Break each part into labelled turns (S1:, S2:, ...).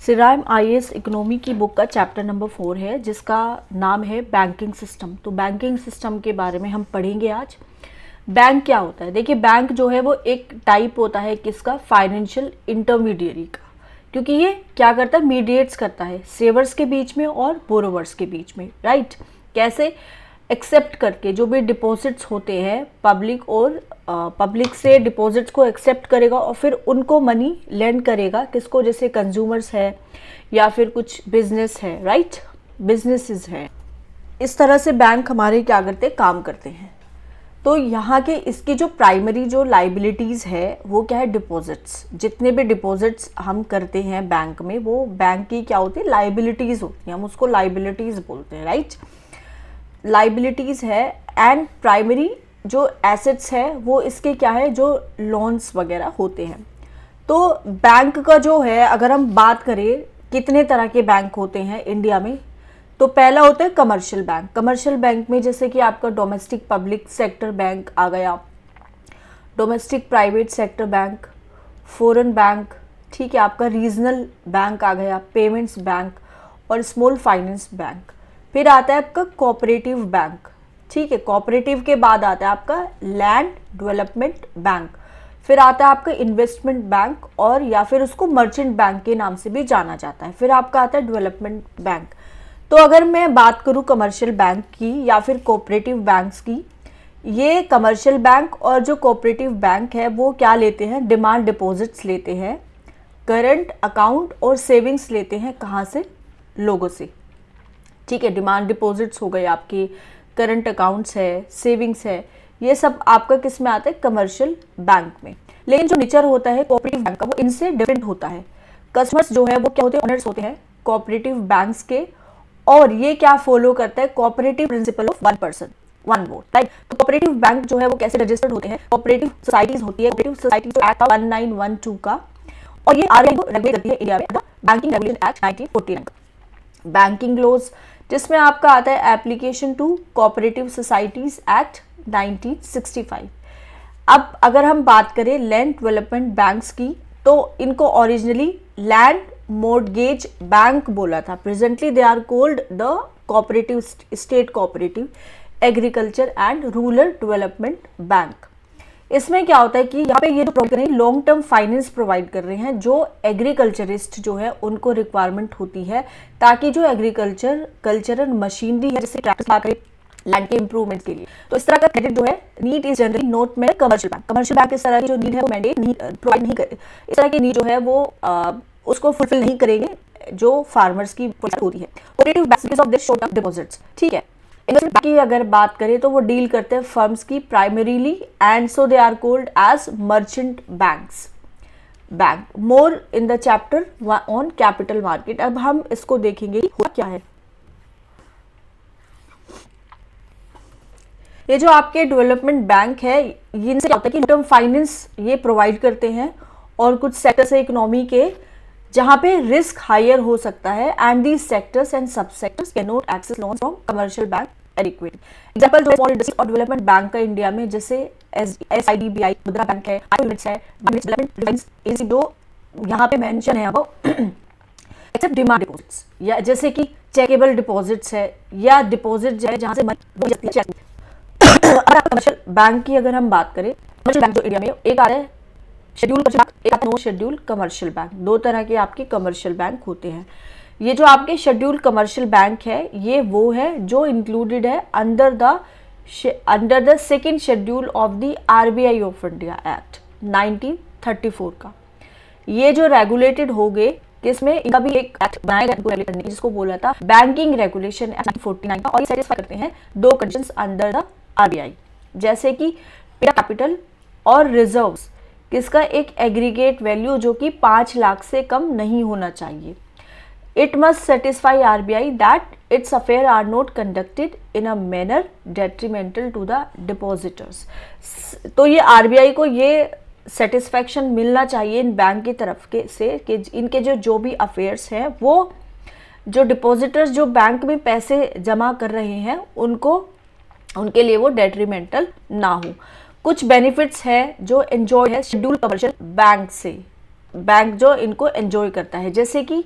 S1: सिराइम IAS economy की book का chapter number 4 है जिसका नाम है बैंकिंग सिस्टम। तो बैंकिंग सिस्टम के बारे में हम पढ़ेंगे आज। बैंक क्या होता है? देखिए, बैंक जो है वो एक टाइप होता है किसका? फाइनेंशियल इंटरमीडियरी का, क्योंकि ये क्या करता है? मीडिएट्स करता है सेवर्स के बीच में और बोरोवर्स के बीच में, राइट। कैसे? एक्सेप्ट करके जो भी डिपॉजिट्स होते हैं पब्लिक से डिपॉजिट्स को एक्सेप्ट करेगा और फिर उनको मनी लेंड करेगा किसको? जैसे कंज्यूमर्स है या फिर कुछ बिजनेस है, राइट, बिजनेसेस है। इस तरह से बैंक हमारे क्या करते हैं? काम करते हैं। तो यहाँ के इसकी जो प्राइमरी जो लाइबिलिटीज़ है वो क्या है? डिपॉजिट्स। जितने भी डिपॉजिट्स हम करते हैं बैंक में वो बैंक की क्या होती है? लाइबिलिटीज़ होती हैं। हम उसको लाइबिलिटीज़ बोलते हैं, राइट। लाइबिलिटीज़ है। एंड प्राइमरी जो एसेट्स है वो इसके क्या है? जो लोन्स वगैरह होते हैं। तो बैंक का जो है, अगर हम बात करें कितने तरह के बैंक होते हैं इंडिया में, तो पहला होता है कमर्शियल बैंक। कमर्शियल बैंक में जैसे कि आपका डोमेस्टिक पब्लिक सेक्टर बैंक आ गया, domestic private sector bank, foreign bank, ठीक है, आपका रीजनल बैंक आ गया, पेमेंट्स बैंक और स्मॉल फाइनेंस बैंक। फिर आता है आपका कोऑपरेटिव बैंक, ठीक है। कोऑपरेटिव के बाद आता है आपका लैंड डेवलपमेंट बैंक। फिर आता है आपका इन्वेस्टमेंट बैंक और या फिर उसको मर्चेंट बैंक के नाम से भी जाना जाता है। फिर आपका आता है डेवलपमेंट बैंक। तो अगर मैं बात करूं कमर्शियल बैंक की या फिर कोऑपरेटिव बैंक्स की, ये कमर्शियल बैंक और जो कोऑपरेटिव बैंक है वो क्या लेते हैं? डिमांड डिपॉजिट्स लेते हैं, करंट अकाउंट और सेविंग्स लेते हैं। कहाँ से? लोगों से, ठीक है। डिमांड डिपॉजिट्स हो गए आपके, करंट अकाउंट्स है, सेविंग्स है, ये सब आपका किस में आता है? कमर्शियल बैंक में। लेकिन जो नेचर होता है कोऑपरेटिव बैंक का वो इनसे डिफरेंट होता है। कस्टमर्स जो है वो क्या होते हैं? ओनर्स होते हैं कोऑपरेटिव बैंक्स के, और ये क्या फॉलो करता है? Cooperative principle of one person one vote, right. तो कोऑपरेटिव बैंक जो है वो कैसे रजिस्टर्ड होते हैं? कोऑपरेटिव सोसाइटीज होती है, कोऑपरेटिव सोसाइटी एक्ट 1912 का, और ये आरबीआई को रेगुलेट करती है इंडिया में, बैंकिंग रेगुलेशन एक्ट 1949 का। बैंकिंग लॉज जिसमें आपका आता है application to cooperative societies act 1965। अब अगर हम बात करें लैंड डेवलपमेंट बैंक्स की, तो इनको ओरिजिनली लैंड मॉर्टगेज बैंक बोला था। Presently they are called the cooperative state cooperative agriculture and rural development bank. इसमें क्या होता है कि यहाँ पे ये जो प्रोवाइड कर रहे हैं लॉन्ग टर्म फाइनेंस प्रोवाइड कर रहे हैं जो एग्रीकल्चरिस्ट जो है उनको रिक्वायरमेंट होती है, ताकि जो कल्चरल मशीनरी है, जैसे ट्रैक्टर लैंड के इंप्रूवमेंट के लिए, तो इस तरह का क्रेडिट जो है need is generally not made commercial bank. Commercial bank इस तरह की जो नीड है वो मैंडेट प्रोवाइड नहीं करे, इस तरह की नीड जो है वो उसको फुलफिल नहीं करेंगे जो फार्मर्स की होती है। Cooperative banks of this short term deposits, ठीक है। इन्वेस्टमेंट बैंक की अगर बात करें तो वो डील करते हैं फर्म्स की primarily, and so they are called as merchant banks. Bank more in the chapter on capital market. अब हम इसको देखेंगे हुआ क्या है। ये जो आपके डेवलपमेंट बैंक है, इनसे क्या होता है कि टर्म फाइनेंस ये प्रोवाइड करते हैं और कुछ सेक्टर्स है इकोनॉमी के जहां पे रिस्क हायर हो सकता है, and these sectors and sub sectors can not access loan from commercial bank adequately. Example जो स्मॉल इंडस्ट्री और डेवलपमेंट बैंक का इंडिया में, जैसे SIDBI मुद्रा बैंक है, यूनिट्स है, डेवलपमेंट जो यहाँ पे मेंशन है वो एक्सेप्ट डिमांड डिपॉजिट्स, या जैसे कि चेकेबल डिपॉजिट्स है या डिपॉजिट जो है जहां से मनी जाती है। कमर्शियल बैंक की अगर हम बात करें, कमर्शियल बैंक जो इंडिया में एक आ रहा है शेड्यूल कमर्शियल बैंक, एक आता है नो शेड्यूल कमर्शियल बैंक। दो तरह के आपके कमर्शियल बैंक होते हैं। ये जो आपके शेड्यूल कमर्शियल बैंक है ये वो है जो इंक्लूडेड है under the second schedule of the RBI of India act 1934 का। ये जो रेगुलेटेड हो गए किसमें? इनका भी एक एक्ट बनाया गया रेगुलेट करने जिसको बोला था बैंकिंग रेगुलेशन एक्ट 1949 का, और ये सेटिस्फाई करते हैं दो कंडीशंस अंडर द RBI, जैसे कि कैपिटल और रिजर्व्स किसका? एक एग्रीगेट वैल्यू जो कि 5 लाख से कम नहीं होना चाहिए। It must satisfy RBI that its affair are not conducted in a manner detrimental to the depositors. तो ये RBI को ये सेटिस्फैक्शन मिलना चाहिए इन बैंक की तरफ के से कि इनके जो भी अफेयर्स हैं वो जो डिपॉजिटर्स जो बैंक में पैसे जमा कर रहे हैं उनके लिए वो डेट्रीमेंटल ना हो। कुछ बेनिफिट्स है जो एंजॉय है शेड्यूल कमर्शियल बैंक से, बैंक जो इनको एंजॉय करता है, जैसे कि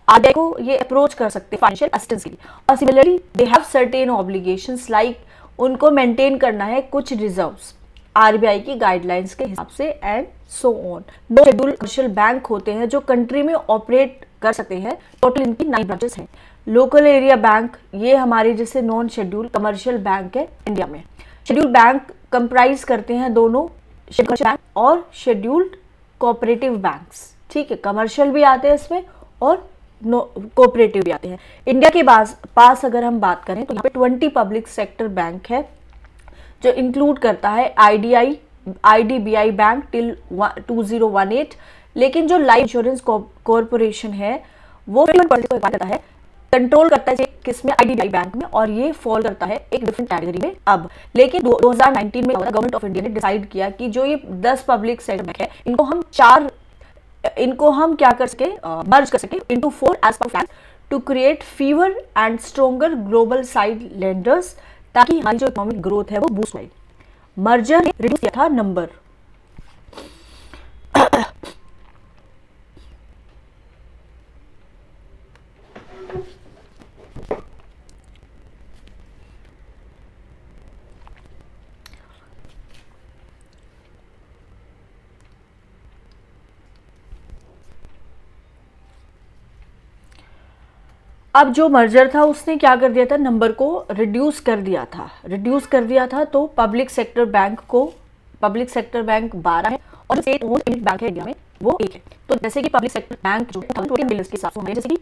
S1: आरबीआई को ये अप्रोच कर सकते हैं फाइनेंशियल असिस्टेंस के लिए। और similarly they have certain obligations like उनको मेंटेन करना है कुछ रिजर्व्स आरबीआई की गाइडलाइंस के हिसाब से एंड सो ऑन। दो शेड्यूल कमर्शियल बैंक होते हैं जो कंट्री में ऑपरेट कर सकते हैं, टोटल इनकी 9 ब्रांचेस हैं। लोकल एरिया बैंक ये हमारे जैसे नॉन शेड्यूल कमर्शियल बैंक है इंडिया में। शेड्यूल बैंक कंप्राइज करते हैं दोनों शेड्यूल बैंक और शेड्यूल्ड कोऑपरेटिव बैंक्स, ठीक है, कमर्शियल भी आते हैं इसमें और कोऑपरेटिव भी आते हैं। इंडिया के पास अगर हम बात करें तो यहाँ पे 20 पब्लिक सेक्टर बैंक है जो इंक्लूड करता है आईडीबीआई बैंक टिल 2018, लेकिन जो लाइफ इंश्योरेंस कॉरपोरेशन है वो 51% को करता है, कंट्रोल करता है किसमें, आईडीबीआई बैंक में, और ये फॉल करता है एक डिफरेंट कैटेगरी में अब। लेकिन 2019 में गवर्नमेंट ऑफ इंडिया ने डिसाइड किया कि जो ये 10 पब्लिक सेक्टर बैंक है इनको हम क्या कर सके, मर्ज कर सके into 4 as per plan to create fewer and stronger global size lenders, ताकि हमारी जो इकोनॉमिक ग्रोथ है वो बूस्ट हो। मर्जर ने रिड्यूस किया था नंबर। अब जो मर्जर था उसने क्या कर दिया था, नंबर को रिड्यूस कर दिया था। तो पब्लिक सेक्टर बैंक 12 है और स्टेट ओन्ड पेमेंट बैंक है इंडिया में वो 1 है। तो जैसे कि पब्लिक सेक्टर बैंक जो है 14 बिलियन के हिसाब से, जैसे कि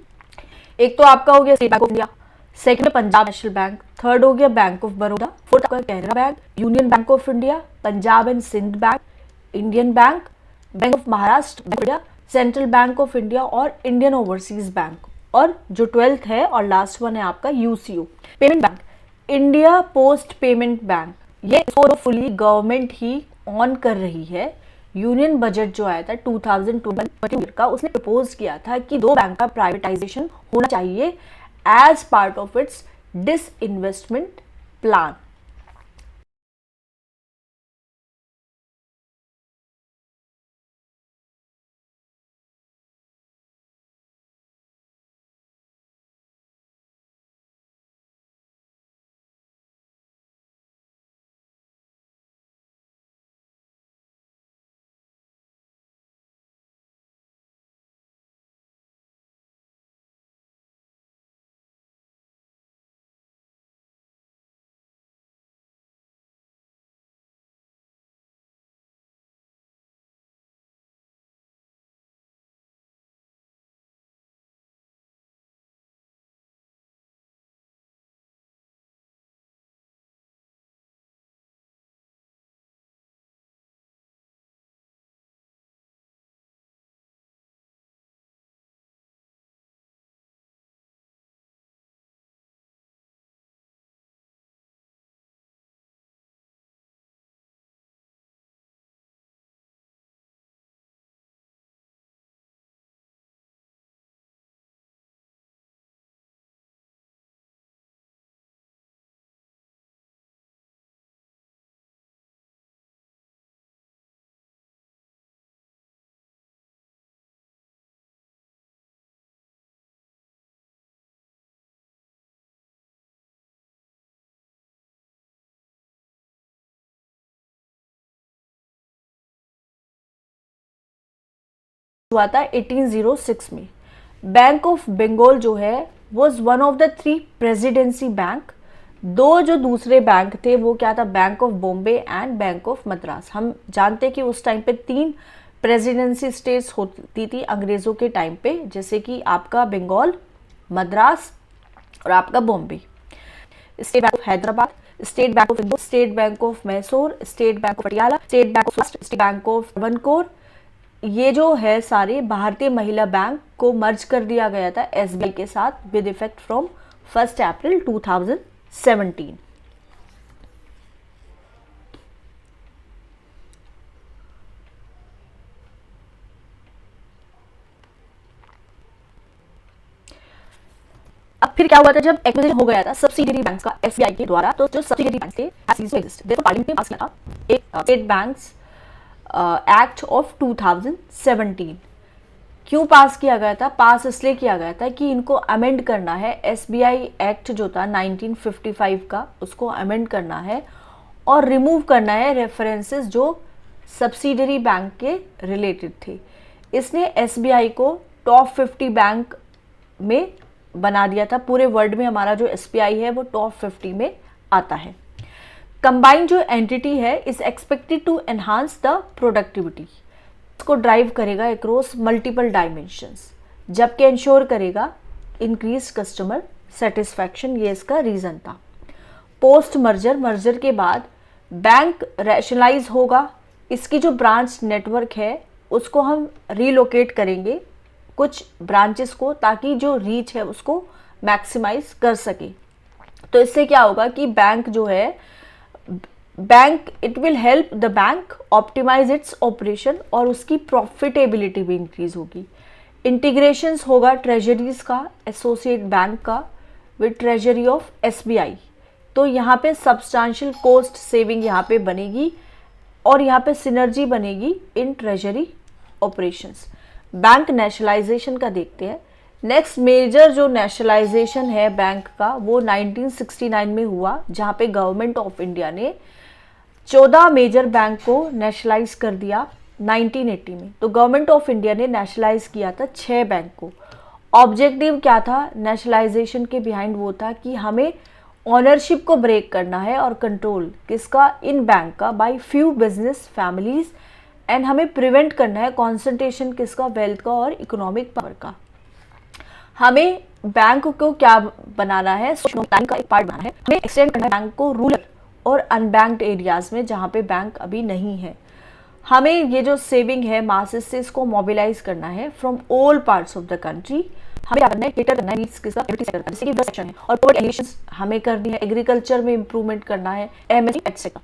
S1: एक तो आपका हो गया State Bank of India, second Punjab National Bank, third हो गया बैंक ऑफ बड़ौदा, फोर्थ आपका Canara Bank, Union Bank of India, Punjab and Sind Bank, Indian Bank, Bank of Maharashtra, Bank of India, Central Bank of India और इंडियन ओवरसीज बैंक। और जो 12th है और last one है आपका UCO payment bank, India Post Payment Bank, ये इसको fully government he on कर रही है। यूनियन बजट जो आया था 2021 का, उसने प्रपोज किया था कि 2 बैंक का प्राइवेटाइजेशन होना चाहिए as part of its disinvestment plan. हुआ था 1806 में। बैंक ऑफ बंगाल जो है was one of the 3 presidency bank. 2 जो दूसरे बैंक थे वो क्या था, Bank of Bombay and Bank of Madras. हम जानते हैं कि उस टाइम पे 3 प्रेसिडेंसी स्टेट्स होती थी अंग्रेजों के टाइम पे, जैसे कि आपका बंगाल, मद्रास और आपका Bombay. State Bank of Hyderabad, State Bank of Indore, State Bank of Mysore, State Bank of Patiala, State Bank of State Bank of Travancore. ये जो है सारे भारतीय महिला बैंक को मर्ज कर दिया गया था एसबीआई के साथ विद इफेक्ट फ्रॉम 1 अप्रैल 2017। अब फिर क्या हुआ था, जब एक्विजिशन हो गया था सब्सिडियरी बैंक्स का एसबीआई के द्वारा, तो जो सब्सिडियरी बैंक थे पार्लियामेंट ने पास किया था एक स्टेट बैंक्स एक्ट ऑफ 2017। क्यों पास किया गया था? पास इसलिए किया गया था कि इनको अमेंड करना है, एसबीआई एक्ट जो था 1955 का, उसको अमेंड करना है और रिमूव करना है रेफरेंसेस जो सब्सिडरी बैंक के रिलेटेड थे। इसने एसबीआई को टॉप 50 बैंक में बना दिया था। पूरे वर्ल्ड में हमारा जो एसबीआई है वो टॉप 50 में आता है। कंबाइंड जो एंटिटी है is expected to enhance the productivity, इसको ड्राइव करेगा अक्रॉस मल्टीपल डायमेंशंस, जबकि इंश्योर करेगा इंक्रीज कस्टमर सेटिस्फैक्शन। ये इसका रीजन था। पोस्ट मर्जर के बाद बैंक रैशनलाइज होगा, इसकी जो ब्रांच नेटवर्क है उसको हम रीलोकेट करेंगे कुछ ब्रांचेस को, ताकि जो रीच है उसको मैक्सिमाइज कर सके। तो इससे क्या होगा कि बैंक जो है it will help the bank optimise its operation और उसकी प्रॉफिटेबिलिटी भी इंक्रीज होगी। इंटीग्रेशंस होगा ट्रेजरीज का, एसोसिएट बैंक का विद ट्रेजरी ऑफ एसबीआई। तो यहाँ पे सब्सटेंशियल कॉस्ट सेविंग यहाँ पे बनेगी और यहाँ पे सिनर्जी बनेगी इन ट्रेजरी ऑपरेशंस। बैंक नेशनलाइजेशन का देखते हैं। नेक्स्ट मेजर जो नेशनलाइजेशन है बैंक का वो 1969 में हुआ, जहाँ पे गवर्नमेंट ऑफ इंडिया ने 14 मेजर बैंक को नेशनलाइज कर दिया 1980 में। तो गवर्नमेंट ऑफ इंडिया ने नेशनलाइज किया था 6 बैंक को। ऑब्जेक्टिव क्या था नेशनलाइजेशन के बिहाइंड? वो था कि हमें ऑनरशिप को ब्रेक करना है और कंट्रोल किसका? इन बैंक का, by few business families, and हमें प्रिवेंट करना है कॉन्सेंट्रेशन किसका? वेल्थ का और इकोनॉमिक पावर का। हमें बैंक को क्या बनाना है? बैंक का एक पार्ट बनाना है। हमें एक्सटेंड करना है बैंक को रूरल और अनबैंक्ड एरियाज में जहाँ पे बैंक अभी नहीं है। हमें ये जो सेविंग है मासेस से इसको मोबिलाइज करना है from all parts of the country. हमें क्या करना है? केटर करना है नीड्स किसका? प्रायोरिटी सेक्टर का, जैसे कि दस सेक्शन है और पॉवर्टी एलिवेशंस हमें करनी है, एग्रीकल्चर में इंप्रूवमेंट करना है, एमएसएमई एटसेट्रा।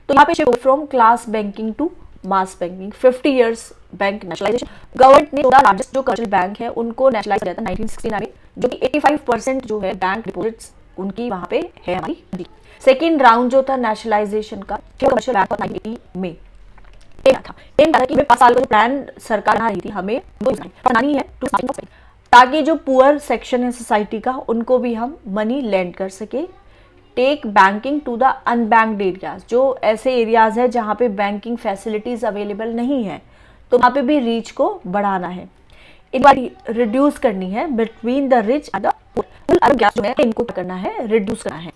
S1: तो यहाँ पे shift from class banking to mass banking. 50 years bank nationalisation. Government ने 14 लार्जेस्ट जो कमर्शियल बैंक है उनको नेशनलाइज किया था 1969 में, जो कि 85% जो है बैंक डिपॉजिट्स उनकी वहाँ पे है हमारी। सेकेंड राउंड जो था नेशनलाइजेशन का कमर्शियल बैंक 1980 में था। एम था कि 5 साल का जो प्लान सरकार बना रही थी हमें वो बनानी है टू ताकि जो पुअर सेक्शन है सोसाइटी का उनको भी हम मनी लैंड कर सके। Take banking to the unbanked areas, जो ऐसे एरियाज है जहाँ पे बैंकिंग फैसिलिटीज अवेलेबल नहीं है, तो वहाँ पे भी रीच को बढ़ाना है। इनकी रिड्यूस करनी है between the rich and the poor. अलग गैप जो है इनको करना है, रिड्यूस करना है।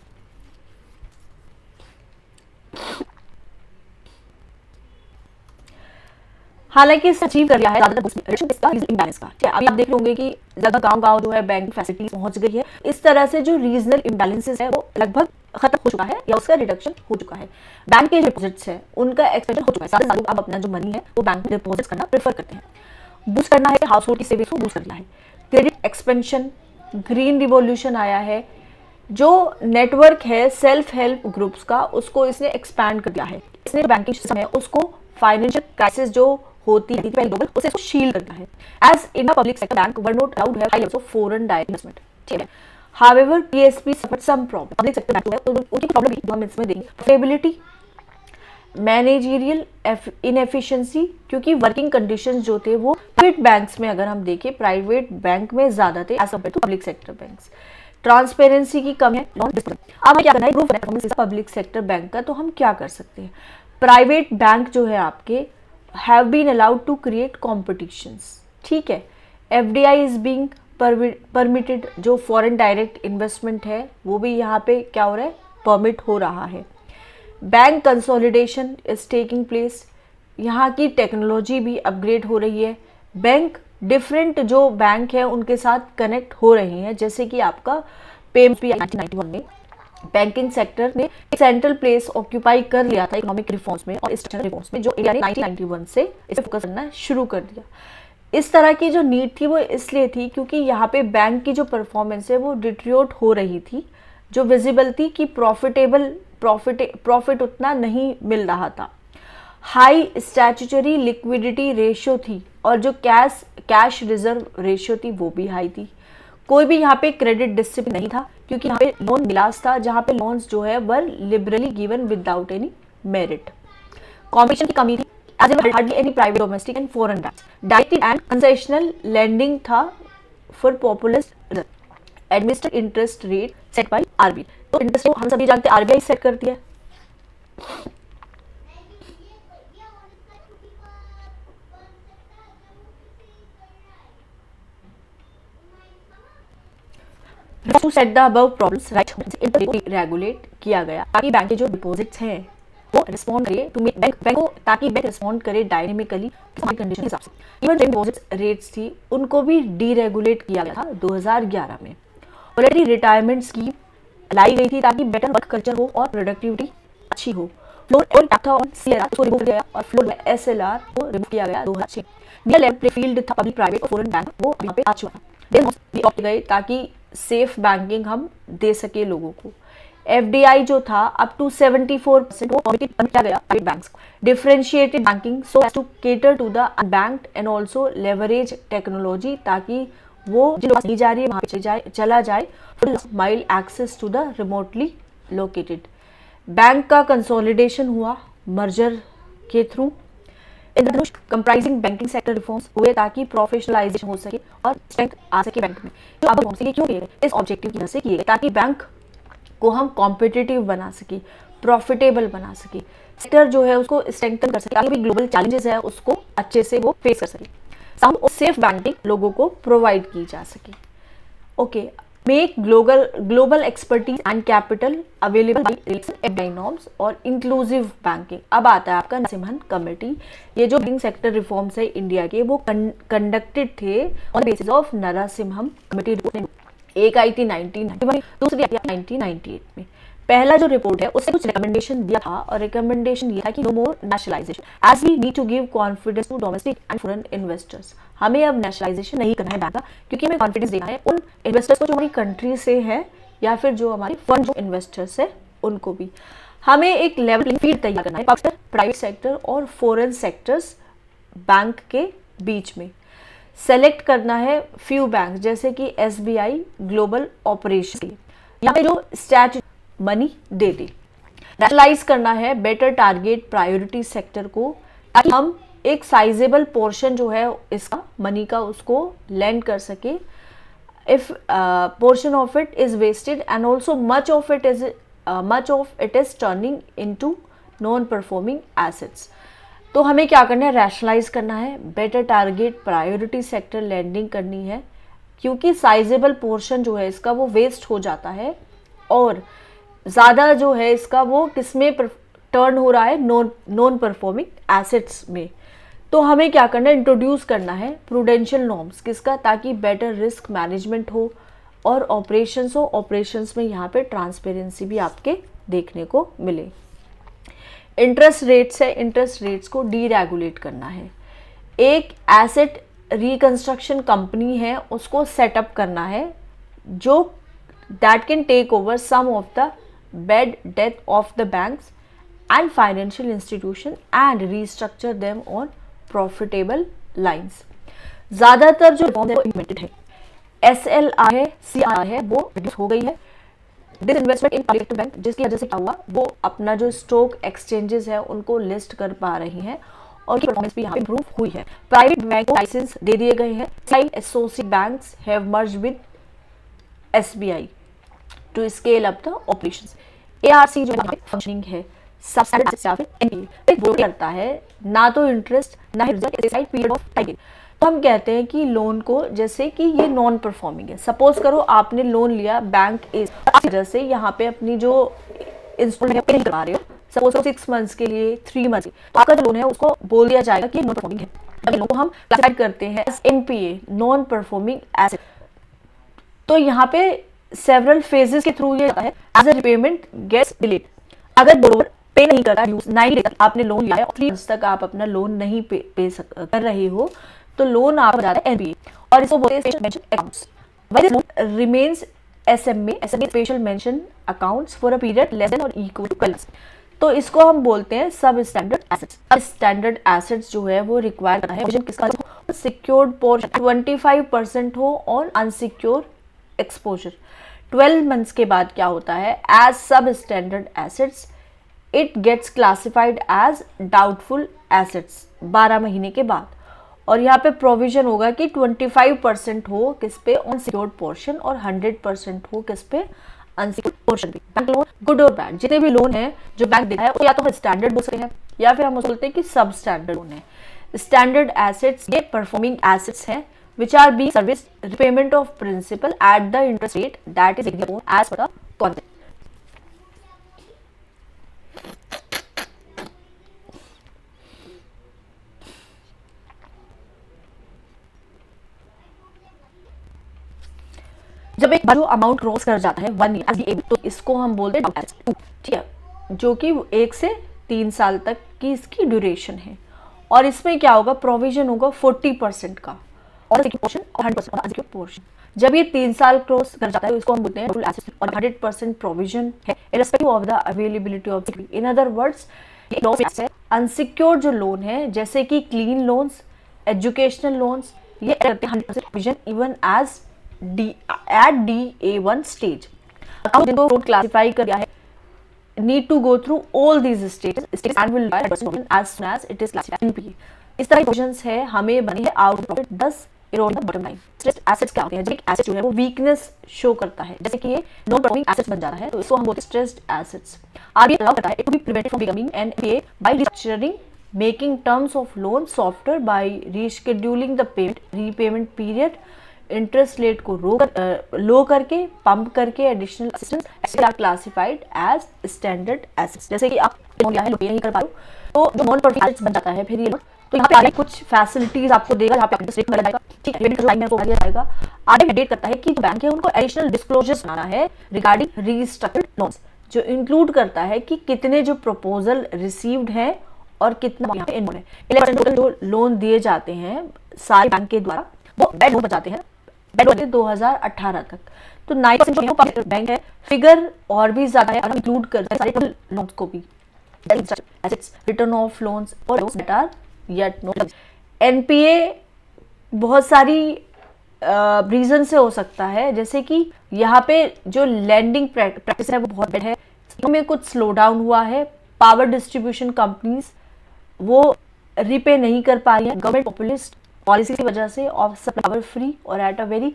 S1: हालांकि इससे अचीव कर लिया है ज्यादातर इम्बैलेंस का। अभी आप देख लोगे कि ज्यादा गांव जो है बैंक फैसिलिटीज पहुंच गई है। इस तरह से जो रीजनल इम्बैलेंसेस है वो लगभग खत्म हो चुका है या उसका रिडक्शन हो चुका है। बैंक के डिपॉजिट्स है उनका एक्सपेंशन हो चुका है। सारे लोग अब अपना जो मनी है वो बैंक में डिपॉजिट करना प्रेफर करते हैं। बूस्ट करना है हाउस होल्ड की सेविंग्स को बूस्ट कर दिया है। क्रेडिट एक्सपेंशन, ग्रीन रिवॉल्यूशन आया है। जो नेटवर्क है सेल्फ हेल्प ग्रुप्स का उसको इसने एक्सपैंड कर दिया है। इसने बैंकिंग सिस्टम है उसको फाइनेंशियल क्राइसिस जो होती है ग्लोबल उसे शील्ड करता है। As in a public sector bank were not allowed to have high levels of foreign direct investment. ठीक है। However PSP suffered some problem. Public sector bank जो है तो उनकी प्रॉब्लम भी हम इसमें देखेंगे। प्रोफिटेबिलिटी, मैनेजरियल इनएफिशिएंसी, क्योंकि वर्किंग कंडीशंस जो थे वो प्राइवेट बैंक्स में अगर हम देखें प्राइवेट बैंक में ज्यादा थे as compare to public sector banks. Transparency की कमी है। Loan distribution. अब हमें क्या करना है? इम्प्रूव करना है पब्लिक सेक्टर बैंक का। तो हम क्या कर सकते हैं? प्राइवेट बैंक जो है आपके have been allowed to create competitions। ठीक है। FDI is being permitted, जो फॉरेन डायरेक्ट इन्वेस्टमेंट है वो भी यहाँ पे क्या हो रहा है? परमिट हो रहा है। Bank consolidation is taking place. यहाँ की टेक्नोलॉजी भी अपग्रेड हो रही है। बैंक डिफरेंट जो बैंक है उनके साथ कनेक्ट हो रहे हैं, जैसे कि आपका पेमपी 1991 में बैंकिंग सेक्टर ने एक सेंट्रल प्लेस ऑक्यूपाई कर लिया था इकोनॉमिक रिफॉर्म्स में और स्ट्रक्चरल रिफॉर्म्स में, जो इंडिया ने 1991 से इसे फोकस करना शुरू कर दिया। इस तरह की जो नीड थी वो इसलिए थी क्योंकि यहाँ पे बैंक की जो परफॉर्मेंस है वो डिट्रियोट हो रही थी, जो विजिबल थी कि प्रॉफिट उतना नहीं मिल रहा था। हाई स्टैट्यूटरी लिक्विडिटी रेशियो थी और जो कैश रिजर्व रेशियो थी वो भी हाई थी। कोई भी यहाँ पे क्रेडिट डिसिप्लिन नहीं था क्योंकि यहाँ पे लोन विलास था, जहाँ पे लोन्स जो है were liberally given without any merit. Competition की कमी थी as a hardly any private domestic and foreign banks. Direct and concessional lending था for popular administered interest rate set by RBI. तो इंटरेस्ट रेट हम सभी जानते हैं आरबीआई सेट करती है। To set the above problems right interest regulate किया गया ताकि बैंक के जो डिपॉजिट्स हैं वो रिस्पॉन्ड करे टू बैंक को, ताकि बैंक रिस्पॉन्ड करे डायनेमिकली कंडीशन के हिसाब से। इवन जो डिपॉजिट रेट्स थी उनको भी डीरेगुलेट किया गया था 2011 में। ऑलरेडी रिटायरमेंट स्कीम लाई गई थी ताकि बेटर वर्क कल्चर हो और प्रोडक्टिविटी अच्छी हो। फ्लोर और था ऑन सीआरआर उसको रिमूव किया गया और फ्लोर में एसएलआर को रिमूव किया गया 2006। नियर लेवल फील्ड था पब्लिक प्राइवेट और फॉरेन बैंक, वो यहाँ पे आ चुका था। देन ऑप्ट गए ताकि सेफ बैंकिंग हम दे सके लोगों को। एफडीआई जो था अप टू 74% वो ऑडिट किया गया प्राइवेट बैंक्स को। Differentiated banking so as to cater to the unbanked and also leverage technology, ताकि वो जो नहीं जा रही है वहाँ पे चला जाए full mile access to the remotely located. Bank का कंसोलिडेशन हुआ मर्जर के through. Indradhanush comprising banking sector reforms हुए ताकि प्रोफेशनलाइजेशन हो सके और स्ट्रेंथ आ सके बैंक में। तो अब रिफॉर्म्स क्यों किए गए? इस ऑब्जेक्टिव की वजह से किए गए ताकि बैंक को हम कॉम्पिटिटिव बना सके, प्रॉफिटेबल बना सके, सेक्टर जो है उसको स्ट्रेंथन कर सके, आगे भी ग्लोबल चैलेंजेस है उसको अच्छे से वो फेस कर सके, साउंड और सेफ बैंकिंग लोगों को प्रोवाइड की जा सके। Okay, make global expertise and capital available by FDI norms और इंक्लूसिव बैंकिंग। अब आता है आपका नरसिम्हन कमेटी। ये जो बैंकिंग सेक्टर रिफॉर्म्स है इंडिया के वो कंडक्टेड थे on basis of Narasimham committee report. एक आई थी 1991, दूसरी आई थी 1998 में। पहला जो रिपोर्ट है उससे कुछ रिकमेंडेशन दिया था और रिकमेंडेशन ये था कि no more nationalisation as we need to give confidence to domestic and foreign investors. हमें अब नेशनलाइजेशन नहीं करना है बैंक का, क्योंकि हमें कॉन्फिडेंस देना है उन इन्वेस्टर्स को जो हमारी कंट्री से है या फिर जो हमारे फंड जो इन्वेस्टर्स है उनको भी। हमें एक लेवल प्लेइंग फील्ड तैयार करना है पब्लिक सेक्टर, प्राइवेट सेक्टर और फॉरेन सेक्टर्स बैंक के बीच में। सेलेक्ट करना है फ्यू बैंक जैसे कि एसबीआई ग्लोबल ऑपरेशन के लिए, यहाँ पे जो स्टैट्यूट मनी दे दे। रैशनलाइज करना है बेटर टारगेट प्रायोरिटी सेक्टर को, ताकि हम एक साइजेबल पोर्शन जो है इसका मनी का उसको लैंड कर सके। If portion of it is wasted and also much of it is turning into non performing assets. तो हमें क्या करना है? रैशनलाइज करना है, better target priority sector lending करनी है, क्योंकि साइजेबल पोर्शन जो है इसका वो वेस्ट हो जाता है और ज़्यादा जो है इसका वो किसमें टर्न हो रहा है? नॉन परफॉर्मिंग एसेट्स में। तो हमें क्या करना है? इंट्रोड्यूस करना है प्रूडेंशियल नॉर्म्स किसका, ताकि बेटर रिस्क मैनेजमेंट हो और ऑपरेशंस हो। ऑपरेशंस में यहाँ पे ट्रांसपेरेंसी भी आपके देखने को मिले। इंटरेस्ट रेट्स है, इंटरेस्ट रेट्स को डीरेगुलेट करना है। एक एसेट रिकंस्ट्रक्शन कंपनी है उसको सेटअप करना है जो that can take over some of the bad debt of the banks and financial institution and restructure them on profitable lines. ज़्यादातर जो रिफॉर्म है वो इम्प्लीमेंटेड है। एसएलआर है, सीआर है, वो रिड्यूस हो गई है। डिसइन्वेस्टमेंट इन पब्लिक बैंक, जिसकी वजह से क्या हुआ, वो अपना जो स्टॉक एक्सचेंजेस है उनको लिस्ट कर पा रही हैं और उनकी परफॉर्मेंस भी यहाँ पे इंप्रूव हुई है। प्राइवेट बैंक को लाइसेंस दे दिए गए हैं। Associate banks have merged with SBI to scale up the operations. ARC जो है फंक्शनिंग है करता है, ना तो इंटरेस्ट ना ही रिजल्ट पीरियड ऑफ टाइम। तो हम कहते हैं कि लोन को, जैसे कि ये नॉन परफॉर्मिंग है, सपोज करो आपने लोन लिया बैंक इस वजह से यहाँ पे अपनी जो इंस्टॉलमेंट पे नहीं करवा रहे हो, सपोज करो 6 मंथ्स के लिए 3 मंथ्स, आपका जो लोन है उसको बोल दिया जाएगा कि नॉन परफॉर्मिंग है। लोन को हम क्लासिफाइड करते हैं as NPA, non performing asset. तो यहाँ पे सेवरल फेजेस के थ्रू ये आता है as a repayment gets delayed. अगर बोरोवर पे नहीं करता, 90 डेज तक आपने लोन लिया है और 3 मंथ्स तक आप अपना लोन नहीं पे कर रहे हो, तो लोन आप हो जाता है एनपीए और इसको बोलते हैं special mention accounts. While this loan remains SMA special mention accounts for a period less than और इक्वल टू 12। तो इसको हम बोलते हैं सब स्टैंडर्ड एसेट्स। अब स्टैंडर्ड एसेट्स जो है वो रिक्वायर करता है विजन किसका? सिक्योर्ड पोर्शन 25% हो और अनसिक्योर एक्सपोजर। 12 मंथ्स के बाद क्या होता है? As substandard assets it gets classified as doubtful assets 12 महीने के बाद। और यहाँ पे प्रोविजन होगा कि 25% हो किस पे, ऑन सिक्योर्ड पोर्शन, और 100% हो किस पे, अनसिक्योर्ड पोर्शन पे। बैंक लोन गुड और बैड, जितने भी लोन है जो बैंक देता है, या तो हम स्टैंडर्ड बोल सकते हैं या फिर हम बोलते हैं कि सब स्टैंडर्ड लोन है। स्टैंडर्ड एसेट्स ये परफॉर्मिंग एसेट्स हैं which are being serviced repayment of principal at the interest rate that is agreed upon as per the contract. जब एक बार जो अमाउंट क्रॉस कर जाता है 1 ईयर, तो इसको हम बोलते हैं ठीक है, जो कि 1 से 3 साल तक की इसकी ड्यूरेशन है। और इसमें क्या होगा, प्रोविजन होगा 40% का और पोर्शन और 100% अनसिक्योर्ड पोर्शन। जब ये 3 साल क्रॉस कर जाता है तो इसको हम बोलते हैं टोटल एसेट्स, और 100% प्रोविजन है irrespective of the availability of security. In other words ये लॉस है। अनसिक्योर्ड जो लोन है जैसे कि क्लीन लोन्स, एजुकेशनल लोन्स, ये करते हैं 100% provision even as at DA1 stage. जिनको कोड क्लासिफाई कर दिया है need to go through all these stages and will require 100% as soon as it is classified NPA। इस तरह की प्रोविजंस है हमें बनी है out profit 10 Erode the bottom line. Stressed assets क्या होते हैं, जब एक एसेट जो है वो वीकनेस शो करता है, जैसे कि ये नॉन परफॉर्मिंग एसेट्स बन जाता है तो इसको हम बोलते हैं स्ट्रेस्ड एसेट्स। आरबीआई अलाउ करता है it to be prevented from becoming NPA by restructuring, making terms of loan softer by rescheduling the payment repayment period, interest rate को लो करके, पंप करके additional assistance are classified as standard assets. जैसे कि आप loan लिया है, पे नहीं कर पा रहे हो, तो जो नॉन परफॉर्मिंग एसेट्स बन जाता है फिर ये लोन, तो यहाँ पे आगे कुछ फैसिलिटीज आपको देगा, यहाँ पे इंटरेस्ट रेट मिल जाएगा, ठीक है, पेमेंट का टाइम आपको बढ़ जाएगा। आगे मैंडेट करता है कि जो बैंक है उनको एडिशनल डिस्क्लोजर्स बनाना है रिगार्डिंग रीस्ट्रक्चर्ड लोन्स, जो इंक्लूड करता है कि कितने जो प्रपोजल रिसीव्ड है और कितना यहाँ पे इन्वॉल्व है। 11% टोटल जो लोन दिए जाते हैं सारे बैंक के द्वारा वो बैड लोन बचाते हैं 2018 तक। तो 9% जो है बैंक है, फिगर और भी ज्यादा है, और हम इंक्लूड करते हैं सारे टोटल लोन्स को भी, एसेट्स, रिटर्न ऑफ लोन्स और loans that are yet not. NPA बहुत सारी रीजन से हो सकता है, जैसे कि यहाँ पे जो लैंडिंग प्रैक्टिस है वो बहुत बैड है, में कुछ स्लो डाउन हुआ है, पावर डिस्ट्रीब्यूशन कंपनीज वो रिपे नहीं कर पा रही है गवर्नमेंट पॉपुलिस्ट पॉलिसी की वजह से, ऑफ सप्लाई फ्री और at a very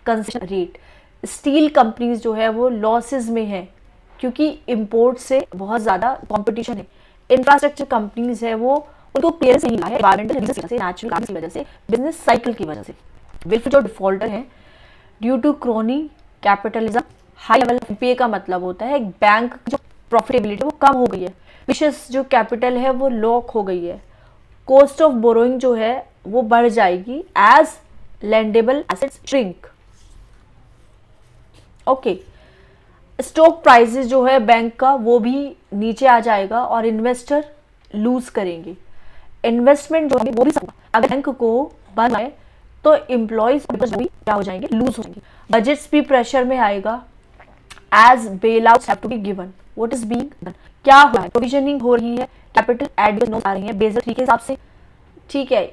S1: concession rate. Steel companies जो है वो लॉसेस में है क्योंकि इंपोर्ट से बहुत ज़्यादा कंपटीशन है। इंफ्रास्ट्रक्चर कंपनीज है वो उनको क्लियरेंस नहीं मिला है एनवायरमेंटल रीजन से, नेचुरल की वजह से, बिजनेस साइकिल की वजह से। बिल्कुल जो डिफॉल्टर हैं due to crony capitalism, high level NPA का मतलब होता है बैंक जो प्रॉफिटेबिलिटी वो कम हो गई है, विशेष जो कैपिटल है वो लॉक हो गई है, कॉस्ट ऑफ बोरोइंग जो है वो बढ़ जाएगी as lendable assets shrink. Okay, stock prices जो है बैंक का वो भी नीचे आ जाएगा और इन्वेस्टर लूज करेंगे। इन्वेस्टमेंट जो है वो भी अगर बैंक को बंद है तो एम्प्लॉइज भी क्या हो जाएंगे, लूज हो जाएंगे। बजट्स भी प्रेशर में आएगा as bailouts have to be given. What is being done, क्या हुआ है, प्रोविजनिंग हो रही है, कैपिटल एडिशन नोट आ रही है बेसल 3 के हिसाब से, ठीक है।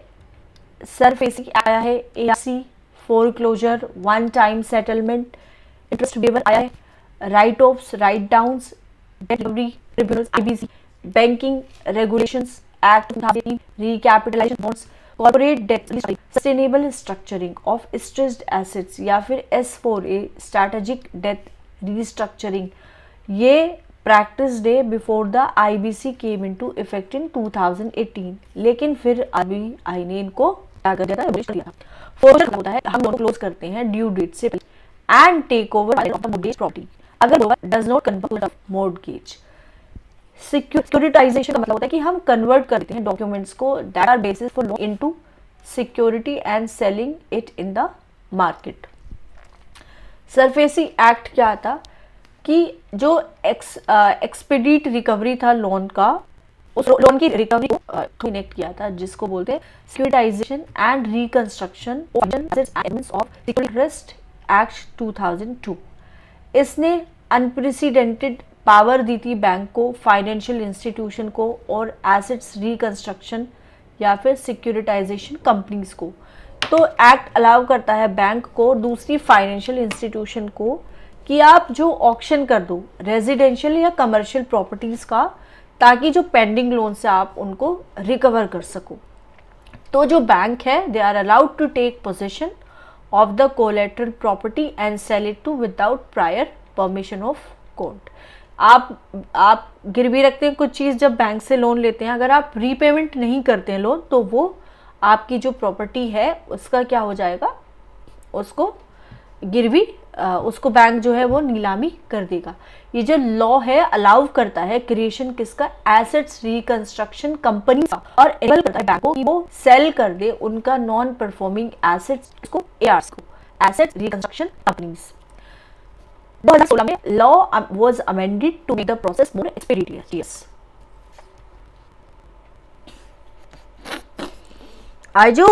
S1: सरफेसी आया है, ARC, foreclosure, one time settlement, interest waiver आया है, write offs, write downs, debt recovery tribunals, IBC, banking regulations act 2018, recapitalisation bonds, corporate debt, sustainable structuring of stressed assets या फिर S4A स्ट्रैटेजिक डेट रीस्ट्रक्चरिंग। ये practice day before the IBC came into effect in 2018, लेकिन फिर RBI ने इनको क्या कर दिया था, फोरक्लोजर होता है, हम दोनों क्लोज करते हैं ड्यू डेट से and take over of the mortgage property अगर does not convert mortgage. Securitization का मतलब होता है कि हम कन्वर्ट करते हैं डॉक्यूमेंट्स को that are basis for loan into security and selling it in the market. SARFAESI act क्या था कि जो एक्सपीडिट रिकवरी था लोन का, उस लोन की रिकवरी को इनेक्ट किया था जिसको बोलते हैं securitisation and reconstruction of security act 2002। इसने अनप्रेसिडेंटेड पावर दी थी बैंक को, फाइनेंशियल इंस्टीट्यूशन को और एसेट्स रिकंस्ट्रक्शन या फिर सिक्योरिटाइजेशन कंपनीज को। तो एक्ट अलाउ करता है बैंक को, दूसरी फाइनेंशियल इंस्टीट्यूशन को, कि आप जो ऑक्शन कर दो रेजिडेंशियल या कमर्शियल प्रॉपर्टीज का, ताकि जो पेंडिंग लोन से आप उनको रिकवर कर सको। तो जो बैंक है they are allowed to take possession of the collateral property and sell it to without prior permission of court. आप गिरवी रखते हैं कुछ चीज़, जब बैंक से लोन लेते हैं, अगर आप रीपेमेंट नहीं करते हैं लोन तो वो आपकी जो प्रॉपर्टी है उसका क्या हो जाएगा, उसको गिरवी उसको बैंक जो है वो नीलामी कर देगा। ये जो लॉ है अलाउ करता है क्रिएशन किसका, एसेट्स रिकंस्ट्रक्शन कंपनी का, और एनेबल करता है बैंक को कि वो सेल कर दे उनका नॉन परफॉर्मिंग एसेट्स को, एआरएस को, एसेट रिकंस्ट्रक्शन कंपनीज। 2016 में law was amended to make the process more expeditious. आजू